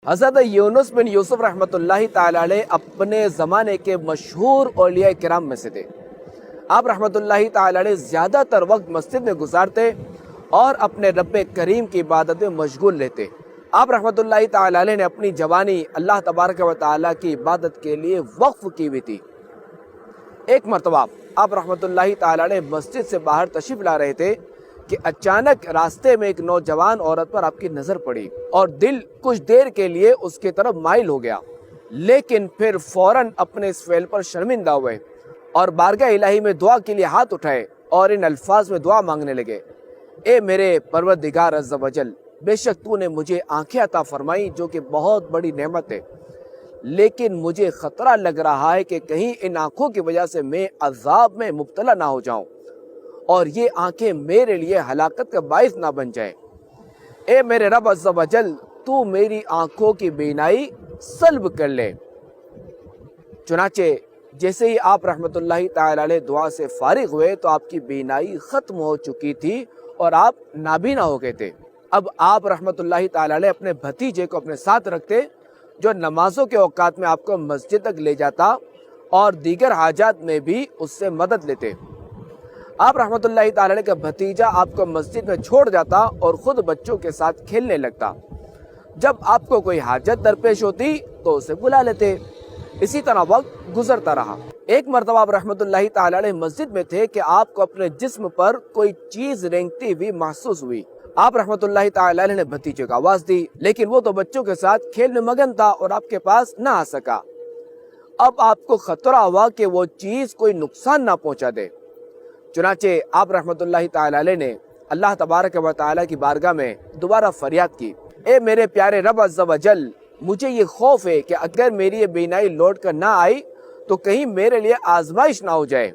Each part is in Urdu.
حضرت یونس بن یوسف رحمۃ اللہ تعالی علیہ اپنے زمانے کے مشہور اولیاء کرام میں سے تھے۔ آپ رحمۃ اللہ تعالی علیہ زیادہ تر وقت مسجد میں گزارتے اور اپنے رب کریم کی عبادت میں مشغول رہتے۔ آپ رحمۃ اللہ تعالی علیہ نے اپنی جوانی اللہ تبارک و تعالی کی عبادت کے لیے وقف کی ہوئی تھی۔ ایک مرتبہ آپ رحمۃ اللہ تعالی علیہ مسجد سے باہر تشریف لا رہے تھے کہ اچانک راستے میں ایک نوجوان عورت پر آپ کی نظر پڑی اور دل کچھ دیر کے لیے اس کی طرف مائل ہو گیا، لیکن پھر فوراً اپنے اس فعل پر شرمندہ ہوئے اور بارگاہ الہی میں دعا کے لیے ہاتھ اٹھائے اور ان الفاظ میں دعا مانگنے لگے: اے میرے پروردگار عز و جل، بے شک تو نے مجھے آنکھیں عطا فرمائی جو کہ بہت بڑی نعمت ہے، لیکن مجھے خطرہ لگ رہا ہے کہ کہیں ان آنکھوں کی وجہ سے میں عذاب میں مبتلا نہ ہو جاؤں اور یہ آنکھیں میرے لیے ہلاکت کا باعث نہ بن جائیں۔ اے میرے رب عز و جل، تو میری آنکھوں کی بینائی سلب کر لے۔ چنانچہ جیسے ہی آپ رحمت اللہ تعالی علیہ دعا سے فارغ ہوئے تو آپ کی بینائی ختم ہو چکی تھی اور آپ نابینا ہو گئے تھے۔ اب آپ رحمت اللہ تعالی علیہ اپنے بھتیجے کو اپنے ساتھ رکھتے جو نمازوں کے اوقات میں آپ کو مسجد تک لے جاتا اور دیگر حاجات میں بھی اس سے مدد لیتے۔ آپ رحمت اللہ تعالی علیہ کا بھتیجا آپ کو مسجد میں چھوڑ جاتا اور خود بچوں کے ساتھ کھیلنے لگتا۔ جب آپ کو کوئی حاجت درپیش ہوتی تو اسے بلا لیتے۔ اسی طرح وقت گزرتا رہا۔ ایک مرتبہ آپ رحمت اللہ تعالی علیہ مسجد میں تھے کہ آپ کو اپنے جسم پر کوئی چیز رینگتی ہوئی محسوس ہوئی۔ آپ رحمت اللہ تعالی علیہ نے بھتیجے کو آواز دی، لیکن وہ تو بچوں کے ساتھ کھیل میں مگن تھا اور آپ کے پاس نہ آ سکا۔ اب آپ کو خطرہ ہوا کہ وہ چیز کوئی نقصان نہ پہنچا دے۔ چنانچہ آپ رحمت اللہ تعالی علیہ نے اللہ تبارک و تعالی کی بارگاہ میں دوبارہ فریاد کی: اے میرے پیارے رب عز و جل، مجھے یہ خوف ہے کہ اگر میری یہ بینائی لوٹ کر نہ آئی تو کہیں میرے لیے آزمائش نہ ہو جائے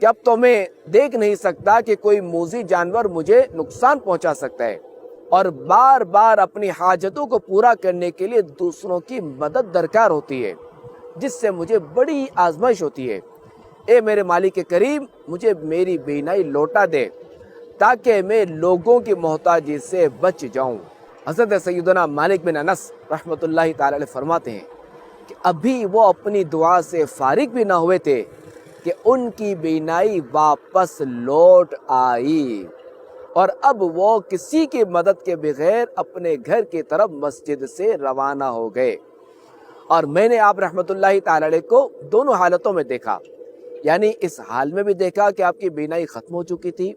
کہ اب تو میں دیکھ نہیں سکتا کہ کوئی موذی جانور مجھے نقصان پہنچا سکتا ہے، اور بار بار اپنی حاجتوں کو پورا کرنے کے لیے دوسروں کی مدد درکار ہوتی ہے، جس سے مجھے بڑی آزمائش ہوتی ہے۔ اے میرے مالک کریم، مجھے میری بینائی لوٹا دے تاکہ میں لوگوں کی محتاجی سے بچ جاؤں۔ حضرت سیدنا مالک بن انس رحمت اللہ تعالی علیہ فرماتے ہیں کہ ابھی وہ اپنی دعا سے فارغ بھی نہ ہوئے تھے کہ ان کی بینائی واپس لوٹ آئی، اور اب وہ کسی کی مدد کے بغیر اپنے گھر کی طرف مسجد سے روانہ ہو گئے۔ اور میں نے آپ رحمت اللہ تعالی علیہ کو دونوں حالتوں میں دیکھا، یعنی اس حال میں بھی دیکھا کہ آپ کی بینائی ختم ہو چکی تھی،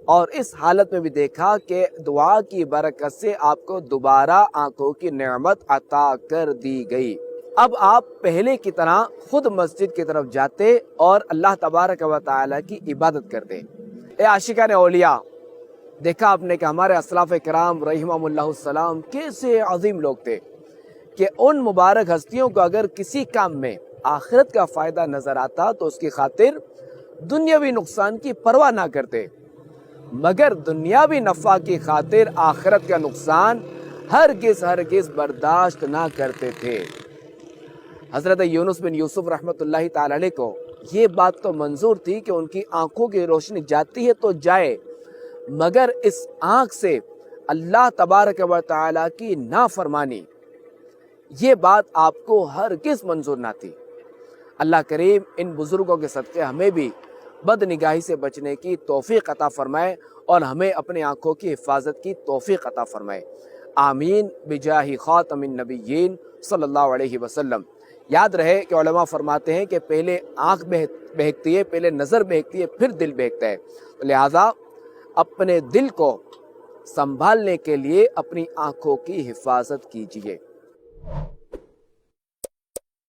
اور اس حالت میں بھی دیکھا کہ دعا کی برکت سے آپ کو دوبارہ آنکھوں کی نعمت عطا کر دی گئی۔ اب آپ پہلے کی طرح خود مسجد کی طرف جاتے اور اللہ تبارک و تعالی کی عبادت کرتے۔ اے عاشقان اولیاء، دیکھا آپ نے کہ ہمارے اسلاف کرام رحمہم اللہ السلام کیسے عظیم لوگ تھے کہ ان مبارک ہستیوں کو اگر کسی کام میں آخرت کا فائدہ نظر آتا تو اس کی خاطر دنیاوی نقصان کی پرواہ نہ کرتے، مگر دنیاوی نفع کی خاطر آخرت کا نقصان ہرگز برداشت نہ کرتے تھے۔ حضرت یونس بن یوسف رحمت اللہ تعالی علیہ کو یہ بات تو منظور تھی کہ ان کی آنکھوں کی روشنی جاتی ہے تو جائے، مگر اس آنکھ سے اللہ تبارک و تعالی کی نافرمانی، یہ بات آپ کو ہرگز منظور نہ تھی۔ اللہ کریم ان بزرگوں کے صدقے ہمیں بھی بد نگاہی سے بچنے کی توفیق عطا فرمائے اور ہمیں اپنی آنکھوں کی حفاظت کی توفیق عطا فرمائے، آمین بجاہ خاتم النبیین صلی اللہ علیہ وسلم۔ یاد رہے کہ علماء فرماتے ہیں کہ پہلے آنکھ بہکتی ہے، پہلے نظر بہکتی ہے، پھر دل بہکتا ہے، لہذا اپنے دل کو سنبھالنے کے لیے اپنی آنکھوں کی حفاظت کیجیے۔